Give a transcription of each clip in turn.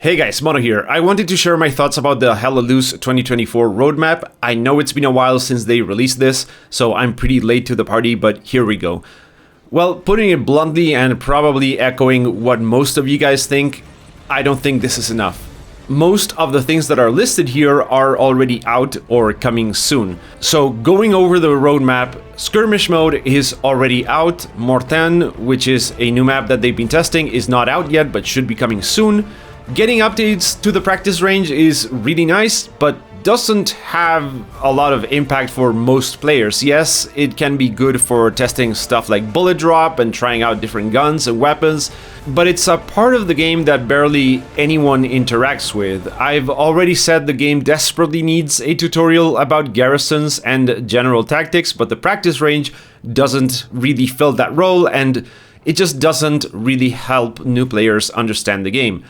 Hey guys, Mono here. I wanted to share my thoughts about the Hella Loose 2024 roadmap. I know it's been a while since they released this, so I'm pretty late to the party, but here we go. Well, putting it bluntly and probably echoing what most of you guys think, I don't think this is enough. Most of the things that are listed here are already out or coming soon. So going over the roadmap, Skirmish Mode is already out. Mortain, which is a new map that they've been testing, is not out yet but should be coming soon. Getting updates to the practice range is really nice, but doesn't have a lot of impact for most players. Yes, it can be good for testing stuff like bullet drop and trying out different guns and weapons, but it's a part of the game that barely anyone interacts with. I've already said the game desperately needs a tutorial about garrisons and general tactics, but the practice range doesn't really fill that role, and it just doesn't really help new players understand the game.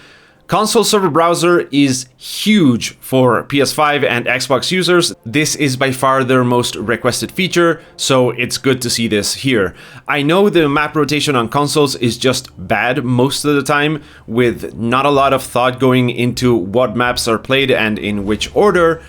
Console server browser is huge for PS5 and Xbox users. This is by far their most requested feature, so it's good to see this here. I know the map rotation on consoles is just bad most of the time, with not a lot of thought going into what maps are played and in which order.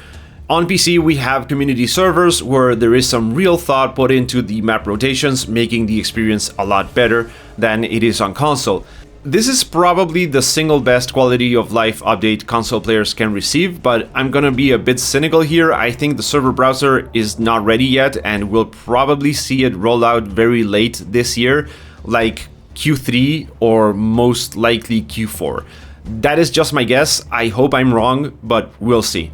On PC, we have community servers where there is some real thought put into the map rotations, making the experience a lot better than it is on console. This is probably the single best quality of life update console players can receive, but I'm gonna be a bit cynical here. I think the server browser is not ready yet, and we'll probably see it roll out very late this year, like Q3 or most likely Q4. That is just my guess. I hope I'm wrong, but we'll see.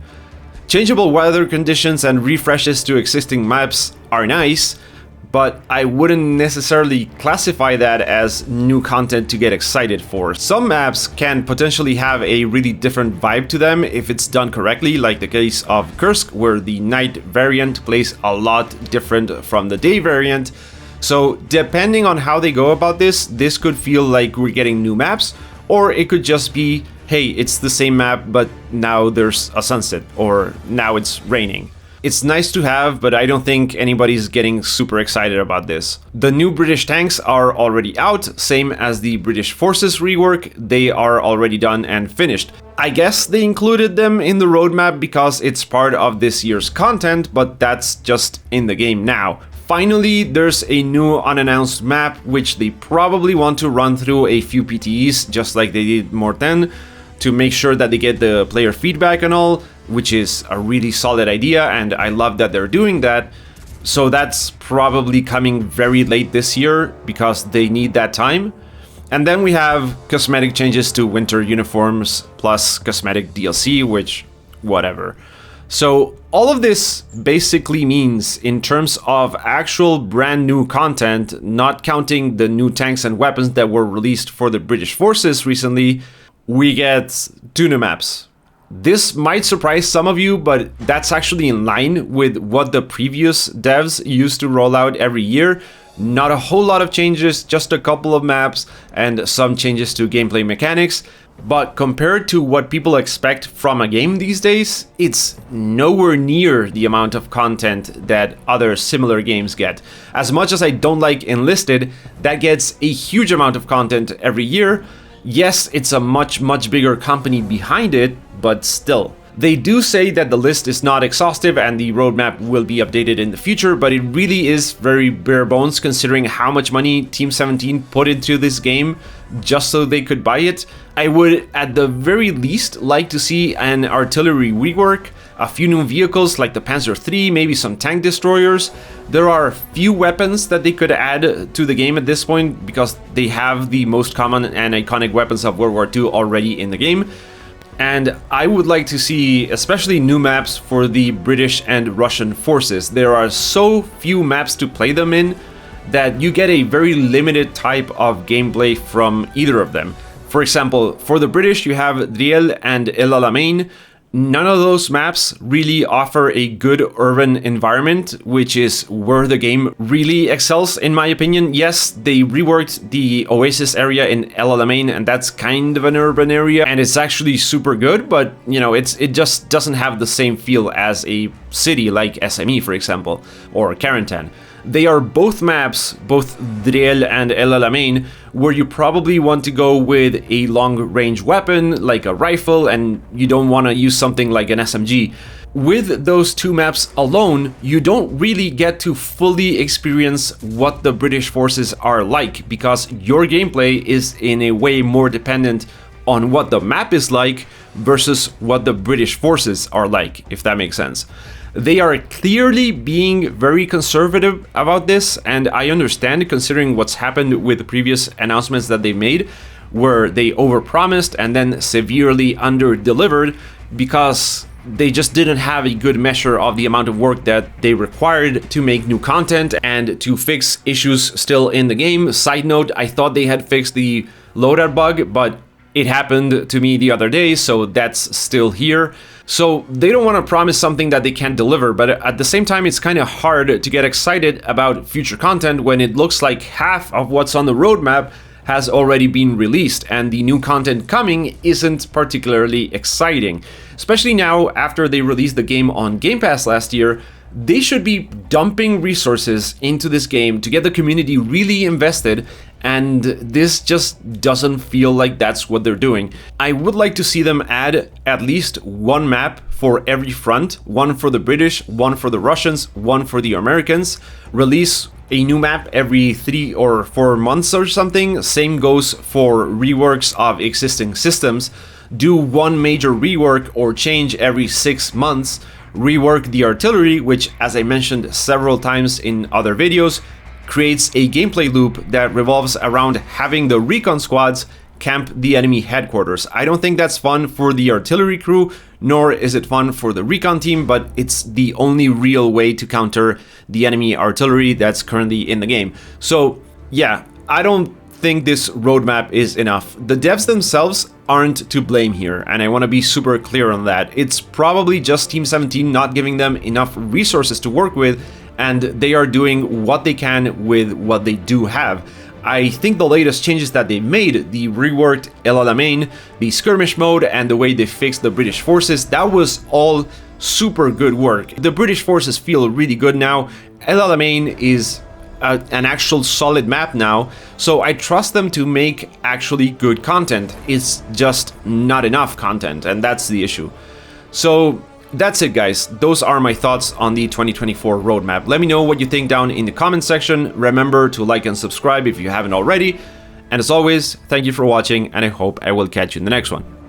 Changeable weather conditions and refreshes to existing maps are nice, but I wouldn't necessarily classify that as new content to get excited for. Some maps can potentially have a really different vibe to them if it's done correctly, like the case of Kursk, where the night variant plays a lot different from the day variant. So depending on how they go about this could feel like we're getting new maps, or it could just be, hey, it's the same map, but now there's a sunset, or now it's raining. It's nice to have, but I don't think anybody's getting super excited about this. The new British tanks are already out, same as the British Forces rework. They are already done and finished. I guess they included them in the roadmap because it's part of this year's content, but that's just in the game now. Finally, there's a new unannounced map, which they probably want to run through a few PTEs, just like they did Mortain, to make sure that they get the player feedback and all, which is a really solid idea, and I love that they're doing that. So that's probably coming very late this year because they need that time. And then we have cosmetic changes to winter uniforms plus cosmetic DLC, which whatever. So all of this basically means, in terms of actual brand new content, not counting the new tanks and weapons that were released for the British Forces recently, we get 2 new maps. This might surprise some of you, but that's actually in line with what the previous devs used to roll out every year. Not a whole lot of changes, just a couple of maps and some changes to gameplay mechanics. But compared to what people expect from a game these days, it's nowhere near the amount of content that other similar games get. As much as I don't like Enlisted, that gets a huge amount of content every year. Yes, it's a much bigger company behind it, but still. They do say that the list is not exhaustive and the roadmap will be updated in the future, but it really is very bare bones considering how much money Team 17 put into this game just so they could buy it. I would at the very least like to see an artillery rework, a few new vehicles like the Panzer III, maybe some tank destroyers. There are few weapons that they could add to the game at this point because they have the most common and iconic weapons of World War II already in the game. And I would like to see especially new maps for the British and Russian forces. There are so few maps to play them in that you get a very limited type of gameplay from either of them. For example, for the British you have Driel and El Alamein. None of those maps really offer a good urban environment, which is where the game really excels, in my opinion. Yes, they reworked the Oasis area in El Alamein, and that's kind of an urban area, and it's actually super good, but you know, it just doesn't have the same feel as a city like SME, for example, or Carentan. They are both maps, both Driel and El Alamein, where you probably want to go with a long-range weapon like a rifle, and you don't want to use something like an SMG. With those two maps alone, you don't really get to fully experience what the British forces are like, because your gameplay is in a way more dependent on what the map is like versus what the British forces are like, if that makes sense. They are clearly being very conservative about this, and I understand considering what's happened with the previous announcements that they made, where they overpromised and then severely under-delivered because they just didn't have a good measure of the amount of work that they required to make new content and to fix issues still in the game. Side note, I thought they had fixed the loadout bug, but it happened to me the other day, so that's still here. So they don't want to promise something that they can't deliver, but at the same time, it's kind of hard to get excited about future content when it looks like half of what's on the roadmap has already been released, and the new content coming isn't particularly exciting. Especially now, after they released the game on Game Pass last year, they should be dumping resources into this game to get the community really invested, and this just doesn't feel like that's what they're doing. I would like to see them add at least one map for every front, one for the British, one for the Russians, one for the Americans, release a new map every 3 or 4 months or something. Same goes for reworks of existing systems. Do one major rework or change every 6 months. Rework the artillery, which, as I mentioned several times in other videos, creates a gameplay loop that revolves around having the recon squads camp the enemy headquarters. I don't think that's fun for the artillery crew, nor is it fun for the recon team, but it's the only real way to counter the enemy artillery that's currently in the game. So yeah, I don't think this roadmap is enough. The devs themselves aren't to blame here, and I want to be super clear on that. It's probably just Team 17 not giving them enough resources to work with, and they are doing what they can with what they do have. I think the latest changes that they made, the reworked El Alamein, the skirmish mode, and the way they fixed the British forces, that was all super good work. The British forces feel really good now. El Alamein is an actual solid map now, so I trust them to make actually good content. It's just not enough content, and that's the issue. So that's it, guys. Those are my thoughts on the 2024 roadmap. Let me know what you think down in the comment section. Remember to like and subscribe if you haven't already. And as always, thank you for watching, and I hope I will catch you in the next one.